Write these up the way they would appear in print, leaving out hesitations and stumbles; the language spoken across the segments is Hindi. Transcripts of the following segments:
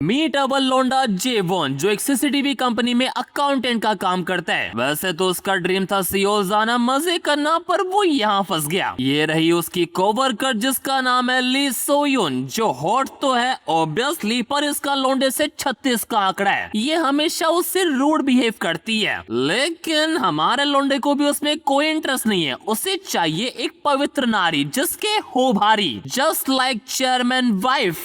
मीट अवर लोंडा जेवॉन, जो एक सीसीटीवी कंपनी में अकाउंटेंट का काम करता है। वैसे तो उसका ड्रीम था सियोल जाना, मजे करना, पर वो यहाँ फंस गया। ये रही उसकी कोवर्कर जिसका नाम है ली सोयुन, जो हॉट तो है ऑब्वियसली, पर इसका लोंडे से 36 का आंकड़ा है। ये हमेशा उससे रूड बिहेव करती है, लेकिन हमारे लोंडे को भी उसमें कोई इंटरेस्ट नहीं है। उसे चाहिए एक पवित्र नारी जिसके हो भारी, जस्ट लाइक चेयरमैन वाइफ।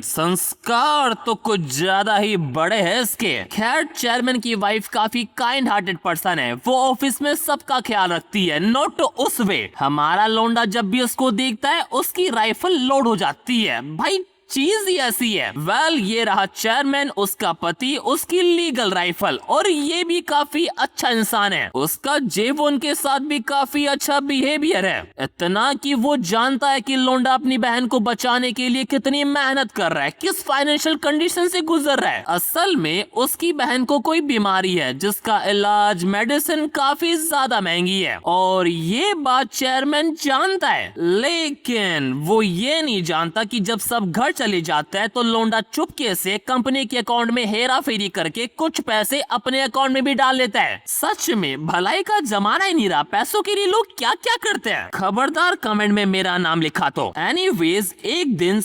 संस्कार तो कुछ ज्यादा ही बड़े हैं इसके। खैर, चेयरमैन की वाइफ काफी काइंड हार्टेड पर्सन है। वो ऑफिस में सबका ख्याल रखती है, नॉट उस वे। हमारा लोंडा जब भी उसको देखता है उसकी राइफल लोड हो जाती है। भाई चीज ही ऐसी है। वेल, ये रहा चेयरमैन, उसका पति, उसकी लीगल राइफल, और ये भी काफी अच्छा इंसान है। उसका जेवॉन के साथ भी काफी अच्छा बिहेवियर है, इतना कि वो जानता है कि लोंडा अपनी बहन को बचाने के लिए कितनी मेहनत कर रहा है, किस फाइनेंशियल कंडीशन से गुजर रहा है। असल में उसकी बहन को कोई बीमारी है जिसका इलाज, मेडिसिन काफी ज्यादा महंगी है, और ये बात चेयरमैन जानता है। लेकिन वो ये नहीं जानता कि जब सब घर चले जाता है तो लोंडा चुपके से कंपनी के अकाउंट में हेरा फेरी करके कुछ पैसे अपने अकाउंट में भी डाल लेता है। सच में भलाई का जमाना ही नहीं रहा, पैसों के लिए लोग क्या क्या करते हैं। खबरदार कमेंट में मेरा नाम लिखा तो। एनीवेज, एक दिन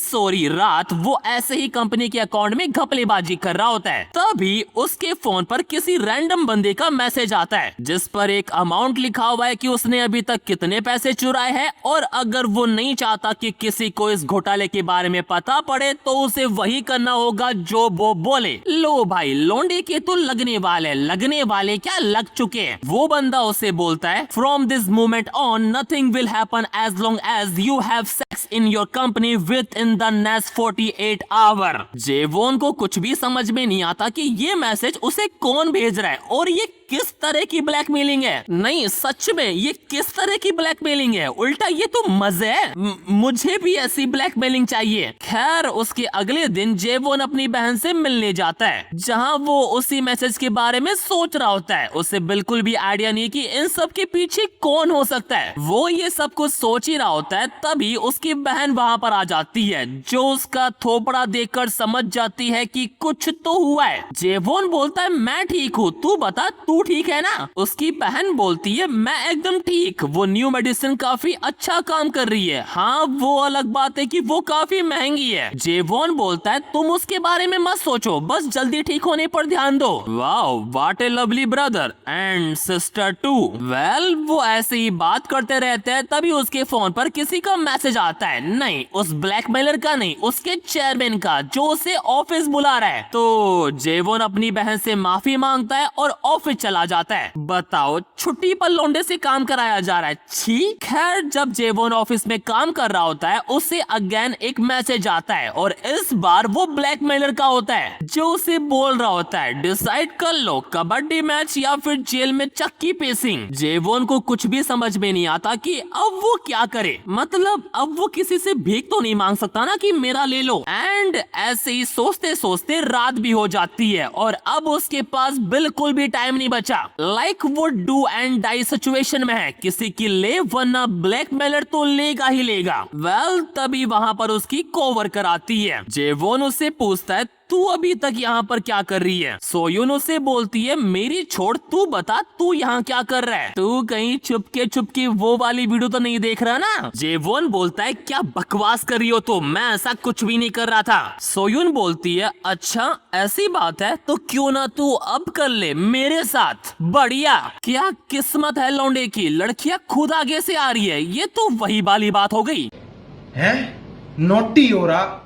रात वो ऐसे ही कंपनी के अकाउंट में घपलेबाजी कर रहा होता है, तभी उसके फोन पर किसी रैंडम बंदे का मैसेज आता है जिस पर एक अमाउंट लिखा हुआ है कि उसने अभी तक कितने पैसे चुराए हैं, और अगर वो नहीं चाहता कि किसी को इस घोटाले के बारे में पता पड़े तो उसे वही करना होगा जो वो बोले। लो भाई, लोंडे के तो लगने वाले क्या लग चुके हैं। वो बंदा उसे बोलता है, from this moment on nothing will happen as long as you have sex in your company within the next 48 hour. Jevon को कुछ भी समझ में नहीं आता कि ये मैसेज उसे कौन भेज रहा है और ये किस तरह की ब्लैकमेलिंग है। नहीं, सच में ये किस तरह की ब्लैकमेलिंग है। उल्टा ये तो मजे है। मुझे भी ऐसी ब्लैकमेलिंग चाहिए। खैर, उसके अगले दिन जेवॉन अपनी बहन से मिलने जाता है, जहां वो उसी मैसेज के बारे में सोच रहा होता है। उसे बिल्कुल भी आइडिया नहीं कि इन सब के पीछे कौन हो सकता है। वो ये सब कुछ सोच ही रहा होता है, तभी उसकी बहन वहां पर आ जाती है, जो उसका थोपड़ा देखकर समझ जाती है कि कुछ तो हुआ है। जेवॉन बोलता है, मैं ठीक हूँ, तू बता, तू ठीक है ना। उसकी बहन बोलती है, मैं एकदम ठीक। वो न्यू मेडिसिन काफी अच्छा काम कर रही है। हाँ, वो अलग बात है कि वो काफी महंगी है। जेवॉन बोलता है, तुम उसके बारे में मत सोचो, बस जल्दी ठीक होने पर ध्यान दो। Wow, what a lovely brother and sister too. Well, वो ऐसे ही बात करते रहते हैं, तभी उसके फोन पर किसी का मैसेज आता है। नहीं, उस ब्लैकमेलर का नहीं, उसके चेयरमैन का, जो उसे ऑफिस बुला रहा है। तो जेवॉन अपनी बहन से माफी मांगता है और ऑफिस चला जाता है। बताओ, छुट्टी पर लोंडे से काम कराया जा रहा है। छी। खैर, जब जेवॉन ऑफिस में काम कर रहा होता है, उसे अगेन एक मैसेज आता है, और इस बार वो ब्लैकमेलर का होता है, जो उसे बोल रहा होता है, डिसाइड कर लो, कबड्डी मैच या फिर जेल में चक्की पेसिंग। जेवॉन को कुछ भी समझ में नहीं आता कि अब वो क्या करे। मतलब अब वो किसी से भीख तो नहीं मांग सकता ना कि मेरा ले लो। एंड ऐसे ही सोचते सोचते रात भी हो जाती है, और अब उसके पास बिल्कुल भी टाइम नहीं बचा। लाइक वो डू एंड डाई सिचुएशन में है, किसी की ले, वरना ब्लैकमेलर तो लेगा ही लेगा। वेल, तभी वहां पर उसकी कोवर्कर आती है। जेवॉन उससे पूछता है, तू अभी तक यहाँ पर क्या कर रही है। सोयुन उसे बोलती है, मेरी छोड़, तू बता, तू यहाँ क्या कर रहा है। तू कहीं छुपके वो वाली वीडियो तो नहीं देख रहा ना। जेवॉन बोलता है, क्या बकवास कर रही हो तुम, मैं ऐसा कुछ भी नहीं कर रहा था। सोयुन बोलती है, अच्छा ऐसी बात है तो क्यों ना तू अब कर ले मेरे साथ। बढ़िया, क्या किस्मत है लौंडे की, लड़कियां खुद आगे से आ रही है। ये तो वही वाली बात हो गई है। नोटी हो रहा।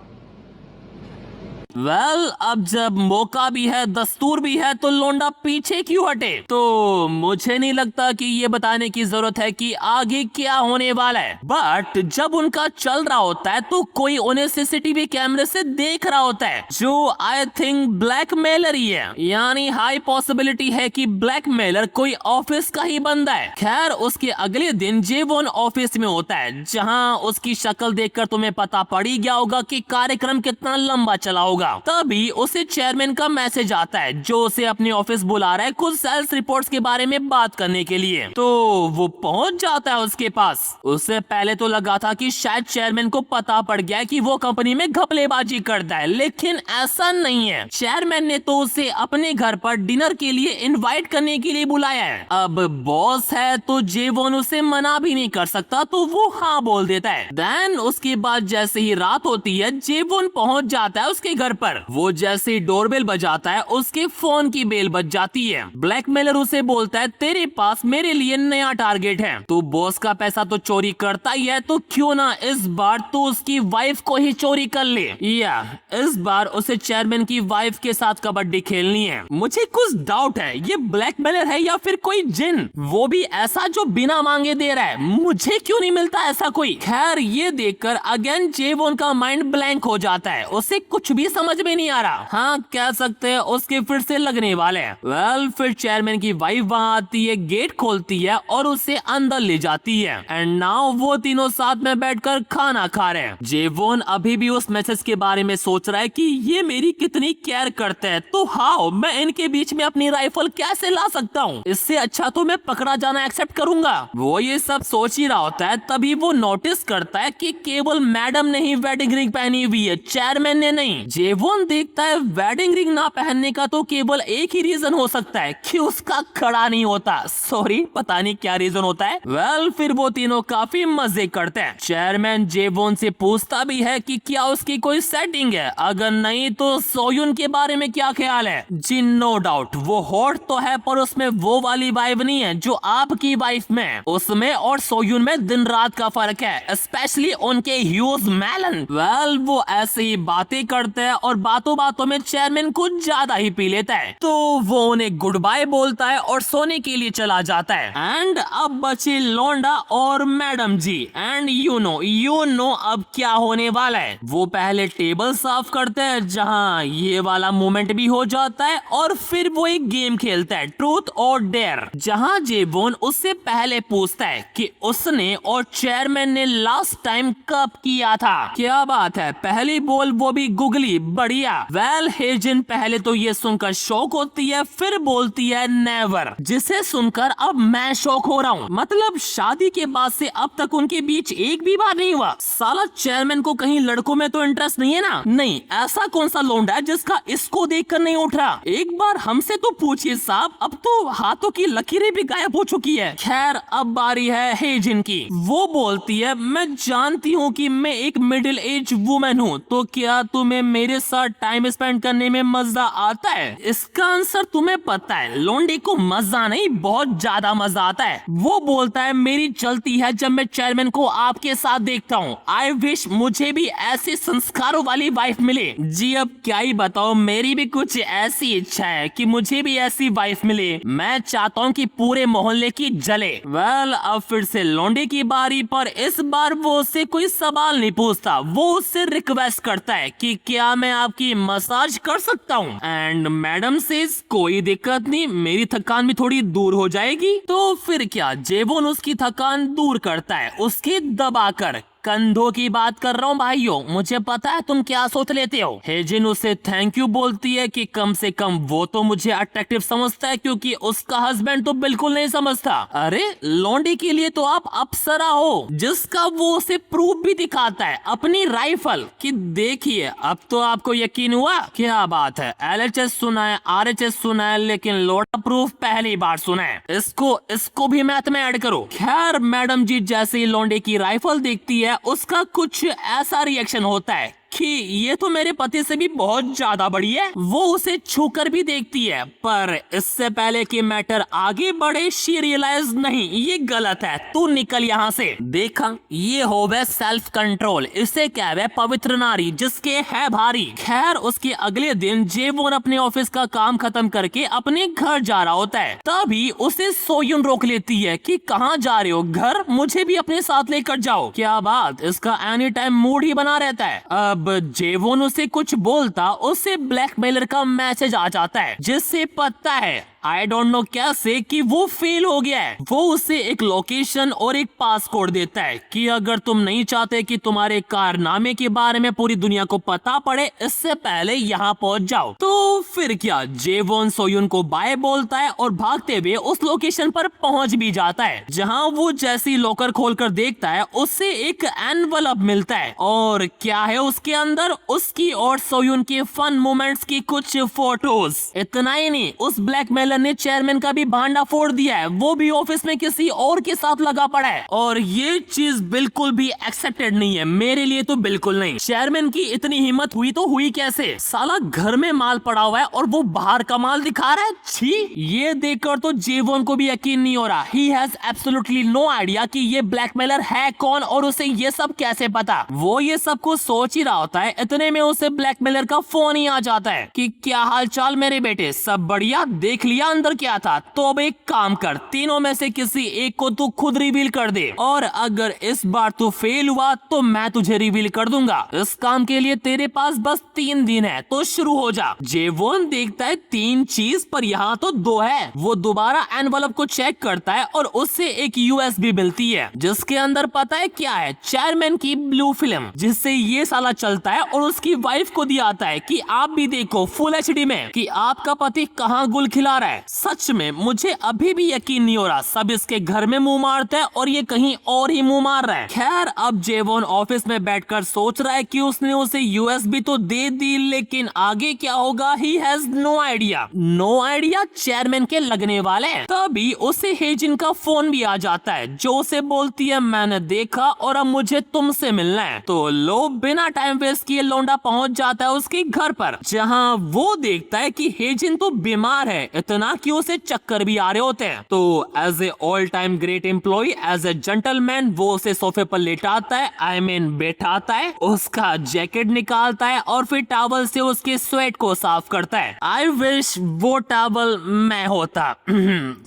वेल, अब जब मौका भी है, दस्तूर भी है, तो लोंडा पीछे क्यों हटे। तो मुझे नहीं लगता कि ये बताने की जरूरत है कि आगे क्या होने वाला है। बट जब उनका चल रहा होता है तो कोई उन्हें सीसीटीवी कैमरे से देख रहा होता है, जो आई थिंक ब्लैकमेलर ही है। यानी हाई पॉसिबिलिटी है कि ब्लैकमेलर कोई ऑफिस का ही बंदा है। खैर, उसके अगले दिन जेवॉन ऑफिस में होता है, जहां उसकी शक्ल देखकर तुम्हें पता पड़ ही गया होगा कि कार्यक्रम कितना लंबा चला होगा। होगा। तभी उसे चेयरमैन का मैसेज आता है जो उसे अपने ऑफिस बुला रहा है कुछ सेल्स रिपोर्ट्स के बारे में बात करने के लिए। तो वो पहुंच जाता है उसके पास। उससे पहले तो लगा था कि शायद चेयरमैन को पता पड़ गया है कि वो कंपनी में घपलेबाजी करता है, लेकिन ऐसा नहीं है। चेयरमैन ने तो उसे अपने घर पर डिनर के लिए इनवाइट करने के लिए बुलाया है। अब बॉस है तो जेवॉन उसे मना भी नहीं कर सकता, तो वो हाँ बोल देता है। देन उसके बाद जैसे ही रात होती है जेवॉन पहुंच जाता है उसके घर पर। वो जैसे ही डोरबेल बजाता है उसके फोन की बेल बज जाती है। ब्लैकमेलर उसे बोलता है तेरे पास मेरे लिए नया टारगेट है, तू बॉस का पैसा तो चोरी करता ही है, तो क्यों ना इस बार तो उसकी वाइफ को ही चोरी कर ले। या इस बार उसे चेयरमैन की वाइफ के साथ कबड्डी खेलनी है। मुझे कुछ डाउट है ये ब्लैकमेलर है या फिर कोई जिन, वो भी ऐसा जो बिना मांगे दे रहा है। मुझे क्यों नहीं मिलता ऐसा कोई। खैर ये देखकर अगेन जेवॉन का माइंड ब्लैंक हो जाता है, उसे कुछ भी समझ में नहीं आ रहा। हाँ कह सकते हैं उसके फिर से लगने वाले हैं। वेल फिर चेयरमैन की वाइफ वहाँ आती है, गेट खोलती है और उसे अंदर ले जाती है। एंड नाउ वो तीनों साथ में बैठकर खाना खा रहे हैं। जेवॉन अभी भी उस मैसेज के बारे में सोच रहा है कि ये मेरी कितनी केयर करते हैं, तो हाउ मैं इनके बीच में अपनी राइफल कैसे ला सकता हूँ। इससे अच्छा तो मैं पकड़ा जाना एक्सेप्ट करूंगा। वो ये सब सोच ही रहा होता है, तभी वो नोटिस करता है कि केवल मैडम ने ही वेडिंग रिंग पहनी हुई है, चेयरमैन ने नहीं। जेवॉन देखता है वेडिंग रिंग ना पहनने का तो केवल एक ही रीजन हो सकता है कि उसका खड़ा नहीं होता। सॉरी पता नहीं क्या रीजन होता है। वेल फिर वो तीनों काफी मजे करते हैं। चेयरमैन जेवॉन से पूछता भी है कि क्या उसकी कोई सेटिंग है, अगर नहीं तो सोयुन के बारे में क्या ख्याल है। जी नो डाउट वो हॉट तो है पर उसमें वो वाली वाइब नहीं है जो आपकी वाइफ में। उसमें और सोयुन में दिन रात का फर्क है, स्पेशली उनके ह्यूज मेलन। वेल वो ऐसे ही बातें करते हैं और बातों बातों में चेयरमैन कुछ ज्यादा ही पी लेता है, तो वो उन्हें गुड बाय बोलता है और सोने के लिए चला जाता है। एंड अब बचे लोंडा और madam ji. And you know अब क्या होने वाला है। वो पहले टेबल साफ करते हैं जहां ये वाला मोमेंट भी हो जाता है, और फिर वो एक गेम खेलता है ट्रूथ और डेयर, जहां जेवॉन उससे पहले पूछता है कि उसने और चेयरमैन ने लास्ट टाइम कब किया था। क्या बात है, पहली बोल वो भी गुगली, बढ़िया। वेल हेजिन पहले तो ये सुनकर शॉक होती है, फिर बोलती है नेवर, जिसे सुनकर अब मैं शॉक हो रहा हूँ। मतलब शादी के बाद से अब तक उनके बीच एक भी बार नहीं हुआ। साला चेयरमैन को कहीं लड़कों में तो इंटरेस्ट नहीं है ना। नहीं ऐसा कौन सा लोंडा है जिसका इसको देखकर नहीं उठ रहा। एक बार हमसे तो पूछिए साहब, अब तो हाथों की लकीरें भी गायब हो चुकी है। खैर अब बारी है हेजिन की। वो बोलती है मैं जानती हूँ कि मैं एक मिडिल एज वुमेन हूँ, तो क्या तुम्हें मेरे साथ टाइम स्पेंड करने में मजा आता है। इसका आंसर तुम्हें पता है, लोंडे को मजा नहीं बहुत ज्यादा मजा आता है। वो बोलता है मेरी चलती है जब मैं चेयरमैन को आपके साथ देखता हूँ। आई विश मुझे भी ऐसे संस्कारों वाली वाइफ मिले। जी अब क्या ही बताओ, मेरी भी कुछ ऐसी इच्छा है कि मुझे भी ऐसी वाइफ मिले। मैं चाहता हूँ कि पूरे मोहल्ले की जले। वेल अब फिर से लोंडे की बारी, पर इस बार वो उससे कोई सवाल नहीं पूछता। वो उससे रिक्वेस्ट करता है कि क्या मैं आपकी मसाज कर सकता हूँ। एंड मैडम सेज कोई दिक्कत नहीं, मेरी थकान भी थोड़ी दूर हो जाएगी। तो फिर क्या जेवॉन उसकी थकान दूर करता है उसके दबाकर। कंधों की बात कर रहा हूँ भाइयों, मुझे पता है तुम क्या सोच लेते हो। हेजिन उसे थैंक यू बोलती है कि कम से कम वो तो मुझे अट्रैक्टिव समझता है, क्योंकि उसका हस्बैंड तो बिल्कुल नहीं समझता। अरे लौंडे के लिए तो आप अप्सरा हो, जिसका वो उसे प्रूफ भी दिखाता है अपनी राइफल कि देखिए अब तो आपको यकीन हुआ। क्या बात है, LHS सुना है, RHS सुना है, लेकिन लोटा प्रूफ पहली बार सुना है। इसको भी मैथ में ऐड करो। खैर मैडम जी जैसे ही लौंडे की राइफल देखती है उसका कुछ ऐसा रिएक्शन होता है कि ये तो मेरे पति से भी बहुत ज्यादा बड़ी है। वो उसे छूकर भी देखती है, पर इससे पहले कि मैटर आगे बढ़े शी रियलाइज नहीं ये गलत है, तू निकल यहाँ से। देखा ये होवे सेल्फ कंट्रोल, इसे कहवे पवित्र नारी जिसके है भारी। खैर उसके अगले दिन जेवॉन अपने ऑफिस का काम खत्म करके अपने घर जा रहा होता है, तभी उसे सोयुन रोक लेती है कि कहाँ जा रहे हो, घर मुझे भी अपने साथ लेकर जाओ। क्या बात, इसका एनी टाइम मूड ही बना रहता है। अब जब जेवोन उसे कुछ बोलता उसे ब्लैकमेलर का मैसेज आ जाता है, जिससे पता है आई डोंट नो कैसे कि वो फेल हो गया है। वो उसे एक लोकेशन और एक पासकोड देता है कि अगर तुम नहीं चाहते कि तुम्हारे कारनामे के बारे में पूरी दुनिया को पता पड़े, इससे पहले यहाँ पहुंच जाओ। तो फिर क्या, जेवोन सोयुन को बाय बोलता है और भागते हुए उस लोकेशन पर पहुंच भी जाता है, जहाँ वो जैसी लॉकर खोलकर देखता है उससे एक एनवलप मिलता है। और क्या है उसके अंदर? उसकी और सोयुन के फन मोमेंट्स की कुछ फोटोज। इतना ही नहीं, उस ब्लैकमेलर ने चेयरमैन का भी भांडा फोड़ दिया है, वो भी ऑफिस में किसी और के साथ लगा पड़ा है। और ये चीज बिल्कुल भी एक्सेप्टेड नहीं है, मेरे लिए तो बिल्कुल नहीं। चेयरमैन की इतनी हिम्मत हुई तो हुई कैसे? साला घर में माल पड़ा हुआ है और वो बाहर का माल दिखा रहा है। छी! ये देखकर तो जेवोन को भी यकीन नहीं हो रहा। He has absolutely no idea कि ये ब्लैकमेलर है कौन और उसे ये सब कैसे पता। वो ये सब कुछ सोच ही रहा होता है, इतने में उसे ब्लैकमेलर का फोन ही आ जाता है कि क्या हाल चाल मेरे बेटे, सब बढ़िया? देख लिया अंदर क्या था? तो अब एक काम कर, तीनों में से किसी एक को तू खुद रिवील कर दे, और अगर इस बार तू फेल हुआ तो मैं तुझे रिवील कर दूंगा। इस काम के लिए तेरे पास बस 3 दिन है, तो शुरू हो जा। जेवोन देखता है 3 चीज, पर यहाँ तो 2 है। वो दोबारा एनवलप को चेक करता है और उससे एक यूएसबी मिलती है, जिसके अंदर पता है क्या है? चेयरमैन की ब्लू फिल्म, जिससे ये साला चलता है और उसकी वाइफ को दिया आता है कि आप भी देखो फुल एचडी में कि आपका पति कहाँ गुल खिला रहा है। सच में मुझे अभी भी यकीन नहीं हो रहा, सब इसके घर में मुंह मारता है और ये कहीं और ही मुंह मार रहा है। खैर, अब जेवोन ऑफिस में बैठकर सोच रहा है कि उसने उसे यूएसबी तो दे दी, लेकिन आगे क्या होगा? He has no idea. No idea chairman के लगने वाले हैं। तभी उसे हेजिन का फोन भी आ जाता है, जो उसे बोलती है मैंने देखा और अब मुझे तुमसे मिलना है। तो लो, बिना टाइम वेस्ट किए लौंडा पहुंच जाता है उसके घर पर, जहां वो देखता है कि हेजिन तो बीमार है, इतना कि उसे चक्कर भी आ रहे होते हैं। तो as a all time great employ, as a gentleman, वो उसे सोफे पर लेटाता है, आई मीन बैठाता है, उसका जैकेट निकालता है और फिर टॉवल से उसके स्वेट को साफ करता है। आई विश वो टॉवल मैं होता।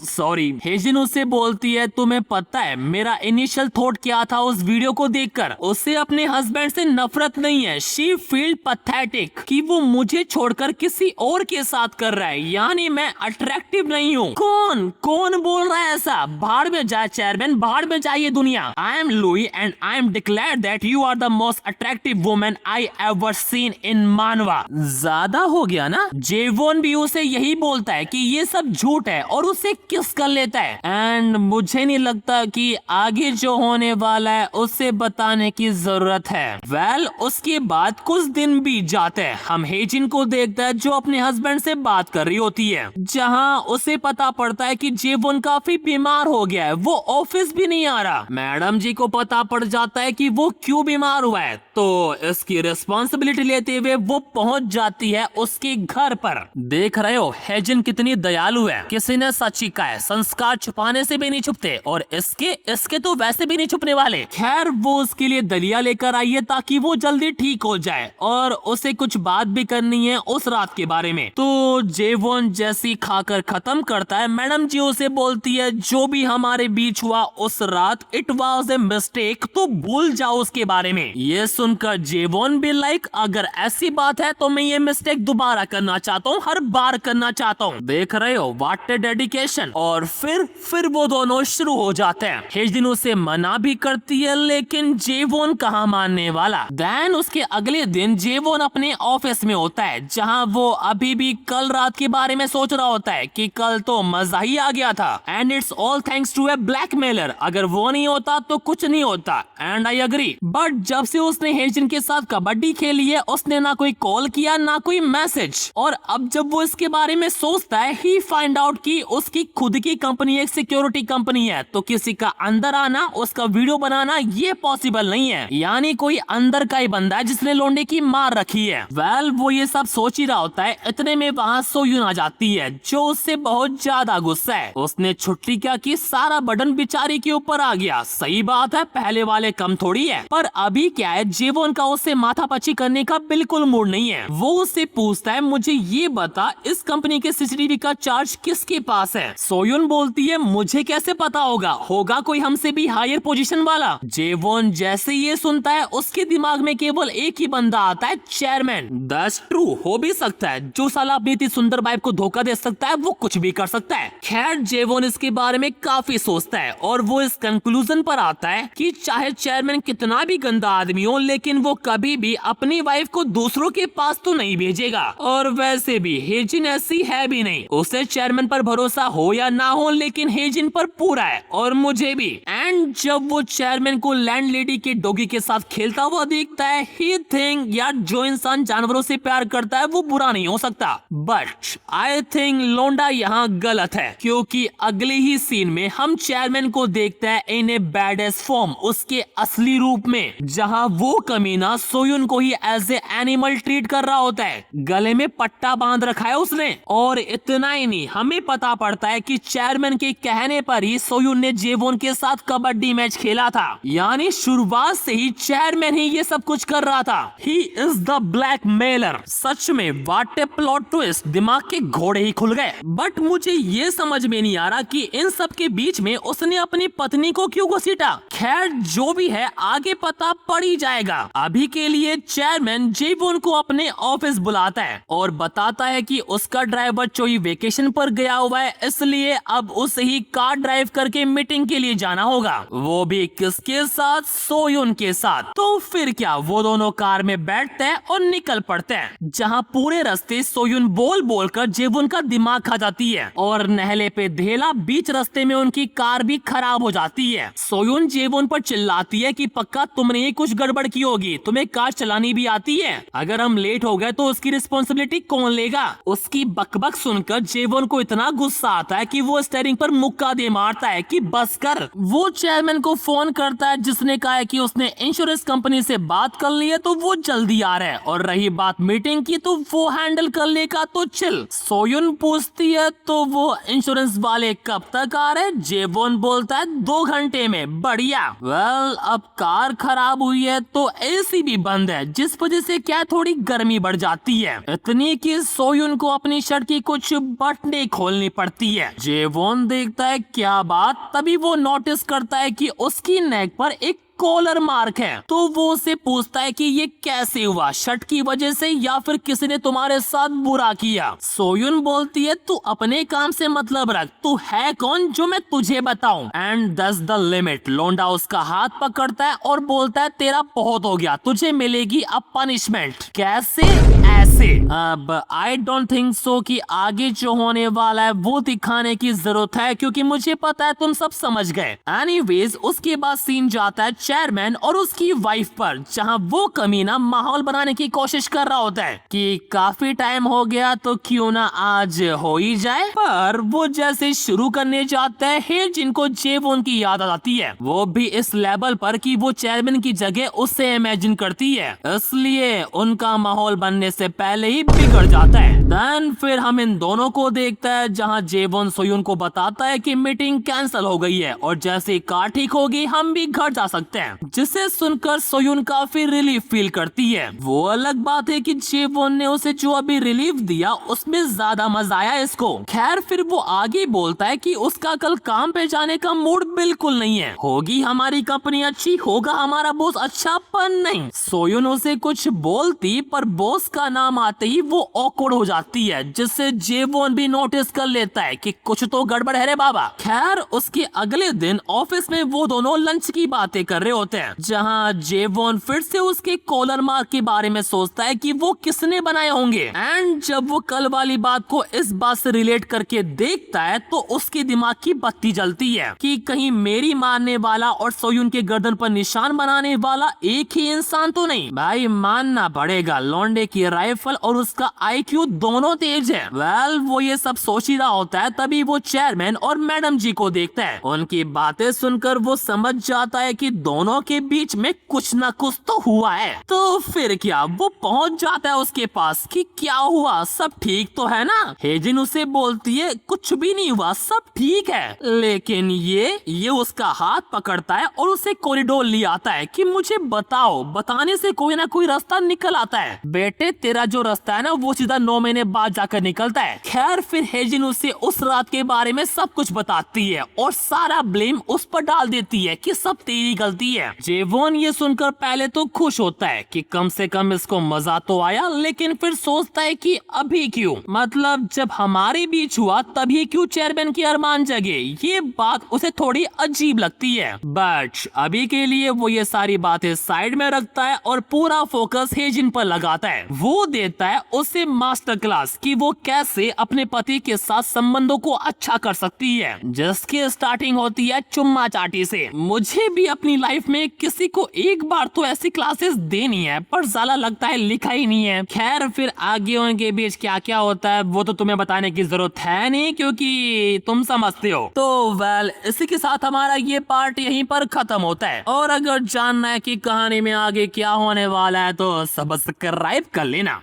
सॉरी। हेजिन उससे बोलती है तुम्हें पता है मेरा इनिशियल थॉट क्या था उस वीडियो को देखकर? उसे अपने हस्बैंड से नफरत नहीं है, शी फील पैथेटिक कि वो मुझे छोड़कर किसी और के साथ कर रहा है, यानी मैं अट्रैक्टिव नहीं हूँ। कौन बोल रहा है ऐसा? भाड़ में जाए चेयरमैन, भाड़ में जाइए दुनिया। I am Louis and I am declare that you are the most attractive women I ever seen in मानवा। ज्यादा हो गया ना? जेवोन भी उसे यही बोलता है कि ये सब झूठ है और उसे किस कर लेता है। एंड मुझे नहीं लगता कि आगे जो होने वाला है उसे बताने की जरूरत है। वेल, उसके बाद कुछ दिन बीत जाते हैं। हम हेजिन को देखते हैं जो अपने हस्बैंड से बात कर रही होती है, जहां उसे पता पड़ता है कि जेवोन काफी बीमार हो गया है, वो ऑफिस भी नहीं आ रहा। मैडम जी को पता पड़ जाता है कि वो क्यों बीमार हुआ है, तो इसकी रिस्पॉन्सिबिलिटी लेते हुए वो पहुंच जाती है उसके घर पर। देख रहे हो हेजिन कितनी दयालु है, किसी ने सच ही कहा है, संस्कार छुपाने से भी नहीं छुपते, और इसके तो वैसे भी नहीं छुपने वाले। खैर, वो उसके लिए दलिया लेकर आई है ताकि वो जल्दी ठीक हो जाए, और उसे कुछ बात भी करनी है उस रात के बारे में। तो जेवोन जैसी खाकर खत्म करता है, मैडम जी उसे बोलती है जो भी हमारे बीच हुआ उस रात इट वाज ए मिस्टेक, तो भूल जाओ उसके बारे में। ये सुनकर जेवोन भी लाइक अगर ऐसी बात है तो मैं ये मिस्टेक दोबारा करना चाहता हूँ, हर बार करना चाहता हूँ। देख रहे हो व्हाट ए डेडिकेशन। और फिर वो दोनों शुरू हो जाते हैं। हेजिन उसे मना भी करती है, लेकिन जेवोन कहाँ मानने वाला। देन उसके अगले दिन जेवोन अपने ऑफिस में होता है, जहाँ वो अभी भी कल रात के बारे में सोच रहा होता है कि कल तो मजा ही आ गया था, and it's all thanks to a blackmailer. अगर वो नहीं होता तो कुछ नहीं होता, एंड आई एग्री। बट जब से उसने हेजिन के साथ कबड्डी खेली है, उसने ना कोई कॉल किया ना कोई मैसेज। और अब जब वो इसके बारे में सोचता है, ही फाइंड आउट कि उसकी खुद की कंपनी एक सिक्योरिटी कंपनी है, तो किसी का अंदर आना, उसका वीडियो बनाना ये पॉसिबल नहीं है, यानी कोई अंदर का ही बंदा है जिसने लोंडे की मार रखी है। वेल, वो ये सब सोच ही रहा होता है, इतने में वहाँ सोयुन आ जाती है, जो उससे बहुत ज्यादा गुस्सा है। उसने छुट्टी क्या की, सारा बटन बिचारी के ऊपर आ गया। सही बात है, पहले वाले कम थोड़ी है, पर अभी क्या है, जेवोन का उससे माथापच्ची करने का बिल्कुल मूड नहीं है। वो उससे पूछता है मुझे मुझे ये बता, इस कंपनी के सीसीटीवी का चार्ज किसके पास है? सोयुन बोलती है मुझे कैसे पता होगा, होगा कोई हमसे भी हायर पोजीशन वाला। जेवॉन जैसे ये सुनता है उसके दिमाग में केवल एक ही बंदा आता है, चेयरमैन। दैट्स ट्रू, हो भी सकता है, जो साला अपनी इतनी सुंदर वाइफ को धोखा दे सकता है वो कुछ भी कर सकता है। खैर जेवॉन इसके बारे में काफी सोचता है और वो इस कंक्लूजन पर आता है कि चाहे चेयरमैन कितना भी गंदा आदमी हो, लेकिन वो कभी भी अपनी वाइफ को दूसरों के पास तो नहीं भेजेगा। और वैसे भी हेजिन ऐसी है भी नहीं, उसे चेयरमैन पर भरोसा हो या ना हो, लेकिन हेजिन पर पूरा है और मुझे भी। एंड जब वो चेयरमैन को लैंडलेडी के डॉगी के साथ खेलता हुआ देखता है, ही थिंक यार जो इंसान जानवरों से प्यार करता है वो बुरा नहीं हो सकता। बट आई थिंक लोंडा यहाँ गलत है, क्योंकि अगले ही सीन में हम चेयरमैन को देखते हैं इन ए बैडेस्ट फॉर्म, उसके असली रूप में, जहाँ वो कमीना सोयुन को ही एज ए एनिमल ट्रीट कर रहा होता है। गले में पट्टा बांध रखा है उसने। और इतना ही नहीं, हमें पता पड़ता है कि चेयरमैन के कहने पर ही सोयुन ने जेवॉन के साथ कबड्डी मैच खेला था, यानी शुरुआत से ही चेयरमैन ही ये सब कुछ कर रहा था। He is the blackmailer. सच में व्हाट ए प्लॉट ट्विस्ट, दिमाग के घोड़े ही खुल गए। बट मुझे ये समझ में नहीं आ रहा कि इन सब के बीच में उसने अपनी पत्नी को क्यों घसीटा। खैर जो भी है आगे पता पड़ ही जाएगा। अभी के लिए चेयरमैन जेवॉन को अपने ऑफिस बुलाता है और बताता है कि उसका ड्राइवर चोई वेकेशन पर गया हुआ है, इसलिए अब उसे ही कार ड्राइव करके मीटिंग के लिए जाना होगा, वो भी किसके साथ? सोयुन के साथ। तो फिर क्या, वो दोनों कार में बैठते हैं और निकल पड़ते हैं, जहाँ पूरे रास्ते सोयुन बोल बोल कर जेवॉन का दिमाग खा जाती है और नहले पे धेला, बीच रास्ते में उनकी कार भी खराब हो जाती है। सोयुन जेवॉन पर चिल्लाती है कि पक्का तुमने ही कुछ गड़बड़ की होगी, तुम्हें कार चलानी भी आती है, अगर हम लेट हो गए तो उसकी रिस्पॉन्सिबिलिटी कौन लेगा? उसकी बकबक सुनकर जेवॉन को इतना गुस्सा आता है कि वो स्टीयरिंग पर मुक्का दे मारता है कि बस कर। वो चेयरमैन को फोन करता है जिसने कहा है कि उसने इंश्योरेंस कंपनी से बात कर ली है तो वो जल्दी आ रहा है, और रही बात मीटिंग की तो वो हैंडल कर लेगा, तो चिल। सोयुन पूछती है तो वो इंश्योरेंस वाले कब तक आ रहे? जेवॉन बोलता है 2 घंटे में। बढ़िया। वेल अब कार खराब हुई है तो एसी भी बंद है, जिस वजह से क्या थोड़ी गर्मी बढ़ जाती है, इतनी कि सोयुन को अपनी शर्ट की कुछ बटनें खोलनी पड़ती है। जेवॉन देखता है क्या बात, तभी वो नोटिस करता है कि उसकी नेक पर एक कॉलर मार्क है, तो वो उसे पूछता है कि ये कैसे हुआ, शर्ट की वजह से या फिर किसी ने तुम्हारे साथ बुरा किया? सोयुन बोलती है तू अपने काम से मतलब रख, तू है कौन जो मैं तुझे बताऊं? And that's the limit. लोंडा उसका हाथ पकड़ता है और बोलता है तेरा बहुत हो गया, तुझे मिलेगी अब पनिशमेंट। कैसे? ऐसे। अब आई डोंट थिंक सो कि आगे जो होने वाला है वो दिखाने की जरूरत है, क्योंकि मुझे पता है तुम सब समझ गए। एनीवेज उसके बाद सीन जाता है चेयरमैन और उसकी वाइफ पर, जहां वो कमीना माहौल बनाने की कोशिश कर रहा होता है कि काफी टाइम हो गया तो क्यों ना आज हो ही जाए। पर वो जैसे शुरू करने जाते हैं, जिनको जेवॉन की याद आ जाती है, वो भी इस लेवल पर कि वो चेयरमैन की जगह उससे इमेजिन करती है, इसलिए उनका माहौल बनने से पहले ही बिगड़ जाता है। देन फिर हम इन दोनों को देखता है जहां जेवॉन सोयुन को बताता है कि मीटिंग कैंसिल हो गई है और जैसे कार ठीक होगी हम भी घर जा सकते हैं, जिसे सुनकर सोयुन काफी रिलीफ फील करती है। वो अलग बात है कि जेवॉन ने उसे जो अभी रिलीफ दिया उसमें ज्यादा मजा आया इसको। खैर फिर वो आगे बोलता है कि उसका कल काम पे जाने का मूड बिल्कुल नहीं है, होगी हमारी कंपनी अच्छी, होगा हमारा बॉस अच्छा, पर नहीं। सोयुन उसे कुछ बोलती पर बॉस का नाम आते ही वो ऑकवर्ड हो जाती है, जिससे जेवॉन भी नोटिस कर लेता है कि कुछ तो गड़बड़ है रे बाबा। खैर उसके अगले दिन ऑफिस में वो दोनों लंच की बातें कर रहे होते हैं, जहां जेवॉन फिर से उसके कॉलर मार्क के बारे में सोचता है कि वो किसने बनाए होंगे। एंड जब वो कल वाली बात को इस बात से रिलेट करके देखता है तो उसके दिमाग की बत्ती जलती है कि कहीं मेरी मारने वाला और सोयुन के गर्दन पर निशान बनाने वाला एक ही इंसान तो नहीं। भाई मानना पड़ेगा, लौंडे की राइफल और उसका IQ दोनों तेज है। वेल वो ये सब सोच ही रहा होता है, तभी वो चेयरमैन और मैडम जी को देखता है। उनकी बातें सुनकर वो समझ जाता है कि दोनों के बीच में कुछ ना कुछ तो हुआ है। तो फिर क्या, वो पहुंच जाता है उसके पास कि क्या हुआ, सब ठीक तो है ना? हेजिन उसे बोलती है कुछ भी नहीं हुआ, सब ठीक है। लेकिन ये उसका हाथ पकड़ता है और उसे कॉरिडोर ले आता है कि मुझे बताओ, बताने से कोई ना कोई रास्ता निकल आता है। बेटे तेरा का जो रास्ता है ना वो सीधा 9 महीने बाद जाकर निकलता है। खैर फिर हेजिन उसे उस रात के बारे में सब कुछ बताती है और सारा ब्लेम उस पर डाल देती है कि सब तेरी गलती है। जेवॉन ये सुनकर पहले तो खुश होता है कि कम से कम इसको मजा तो आया, लेकिन फिर सोचता है कि अभी क्यों, मतलब जब हमारे बीच हुआ तभी क्यों चेयरमैन की अरमान जगे। ये बात उसे थोड़ी अजीब लगती है, बट अभी के लिए वो ये सारी बातें साइड में रखता है और पूरा फोकस हेजिन पर लगाता है। वो देता है उसे मास्टर क्लास कि वो कैसे अपने पति के साथ संबंधों को अच्छा कर सकती है, जिसकी स्टार्टिंग होती है चुम्मा चाटी से। मुझे भी अपनी लाइफ में किसी को एक बार तो ऐसी क्लासेस देनी है, पर साला लगता है लिखा ही नहीं है। खैर फिर आगे उनके बीच क्या क्या होता है वो तो तुम्हें बताने की जरूरत है नहीं, क्योंकि तुम समझते हो। तो वेल इसी के साथ हमारा ये पार्ट यहीं पर खत्म होता है, और अगर जानना है कि कहानी में आगे क्या होने वाला है तो सब्सक्राइब कर लेना।